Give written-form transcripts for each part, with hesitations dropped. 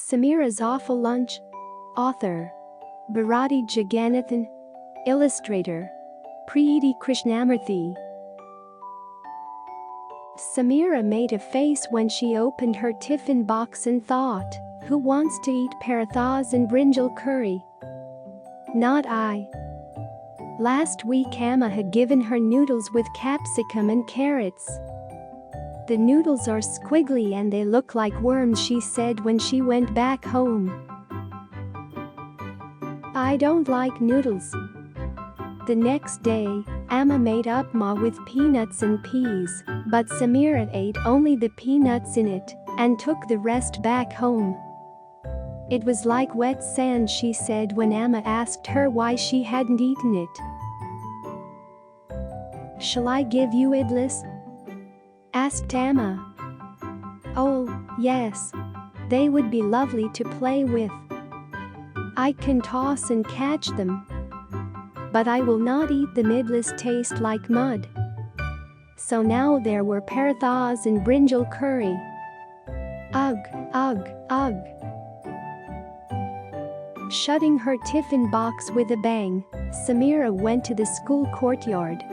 Samira's Awful Lunch. Author Bharati. Jagannathan. Illustrator Preeti. Krishnamurthy. Samira made a face when she opened her tiffin box and thought, "Who wants to eat parathas and brinjal curry? Not I." Last week Amma had given her noodles with capsicum and carrots. "The noodles are squiggly and they look like worms," she said when she went back home. "I don't like noodles." The next day, Amma made upma with peanuts and peas, but Samira ate only the peanuts in it and took the rest back home. "It was like wet sand," she said when Amma asked her why she hadn't eaten it. "Shall I give you idlis?" asked Amma. "Oh, yes. They would be lovely to play with. I can toss and catch them. But I will not eat them. Idlis taste like mud." So now there were parathas and brinjal curry. Ugh, ugh, ugh. Shutting her tiffin box with a bang, Samira went to the school courtyard.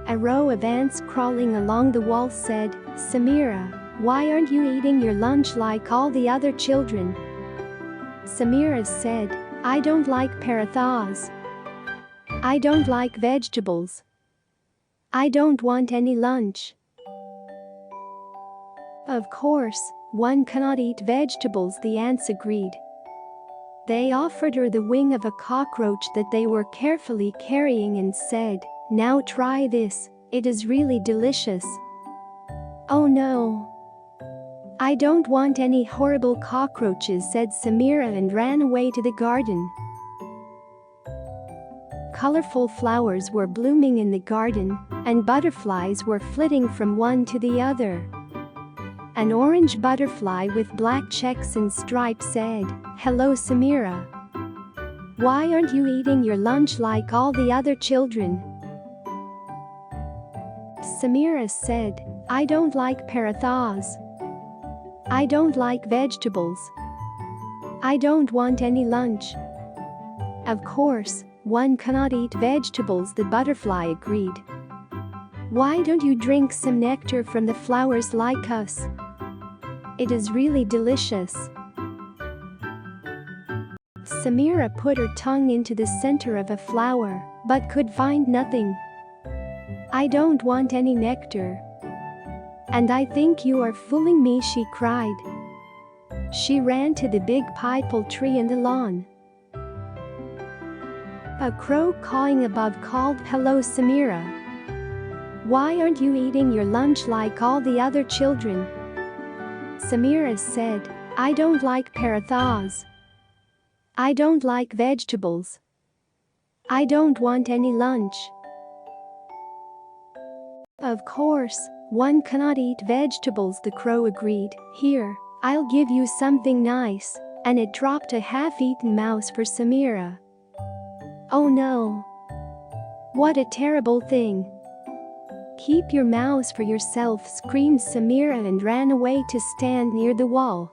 A row of ants crawling along the wall said, "Samira, why aren't you eating your lunch like all the other children?" Samira said, "I don't like parathas. I don't like vegetables. I don't want any lunch." "Of course, one cannot eat vegetables," the ants agreed. They offered her the wing of a cockroach that they were carefully carrying and said, "Now try this, it is really delicious." "Oh no. I don't want any horrible cockroaches," said Samira and ran away to the garden. Colorful flowers were blooming in the garden, and butterflies were flitting from one to the other. An orange butterfly with black checks and stripes said, "Hello, Samira. Why aren't you eating your lunch like all the other children?" Samira said, "I don't like parathas. I don't like vegetables. I don't want any lunch." "Of course, one cannot eat vegetables," the butterfly agreed. "Why don't you drink some nectar from the flowers like us? It is really delicious." Samira put her tongue into the center of a flower, but could find nothing. "I don't want any nectar. And I think you are fooling me," she cried. She ran to the big pipal tree in the lawn. A crow cawing above called, "Hello, Samira. Why aren't you eating your lunch like all the other children?" Samira said, "I don't like parathas. I don't like vegetables. I don't want any lunch." "Of course, one cannot eat vegetables," the crow agreed. "Here, I'll give you something nice," and it dropped a half-eaten mouse for Samira. "Oh no. What a terrible thing. Keep your mouse for yourself," screamed Samira and ran away to stand near the wall.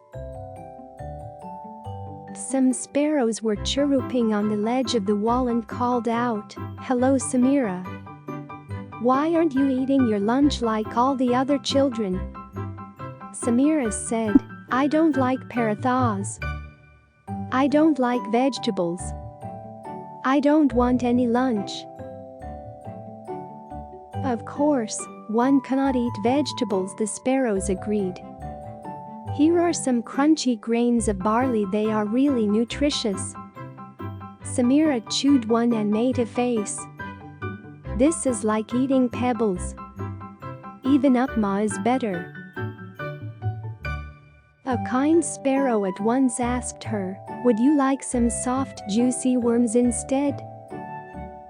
Some sparrows were chirruping on the ledge of the wall and called out, "Hello, Samira. Why aren't you eating your lunch like all the other children?" Samira said, "I don't like parathas. I don't like vegetables. I don't want any lunch." "Of course, one cannot eat vegetables," the sparrows agreed. "Here are some crunchy grains of barley. They are really nutritious." Samira chewed one and made a face. "This is like eating pebbles. Even upma is better." A kind sparrow at once asked her, "Would you like some soft, juicy worms instead?"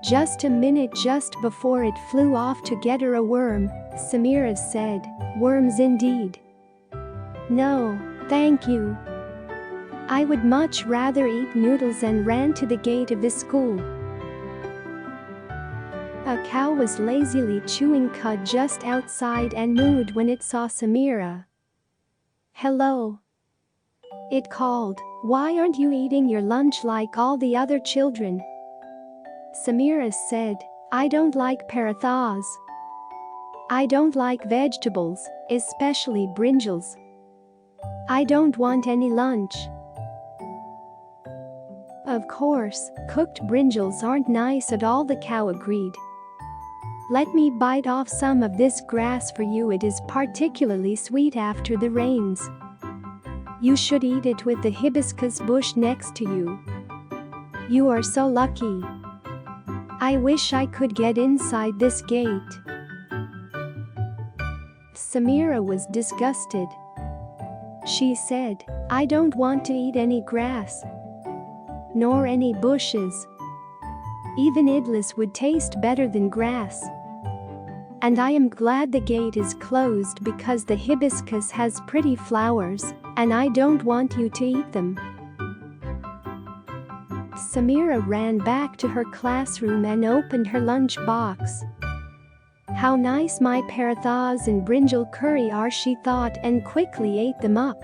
Just a minute just before it flew off to get her a worm, Samira said, "Worms indeed. No, thank you. I would much rather eat noodles," and ran to the gate of the school. A cow was lazily chewing cud just outside and mooed when it saw Samira. "Hello. It called, "Why aren't you eating your lunch like all the other children?" Samira said, "I don't like parathas. I don't like vegetables, especially brinjals. I don't want any lunch." "Of course, cooked brinjals aren't nice at all," the cow agreed. "Let me bite off some of this grass for you. It is particularly sweet after the rains. You should eat it with the hibiscus bush next to you. You are so lucky. I wish I could get inside this gate." Samira was disgusted. She said, "I don't want to eat any grass. Nor any bushes. Even idlis would taste better than grass. And I am glad the gate is closed because the hibiscus has pretty flowers, and I don't want you to eat them." Samira ran back to her classroom and opened her lunch box. "How nice my parathas and brinjal curry are," she thought, and quickly ate them up.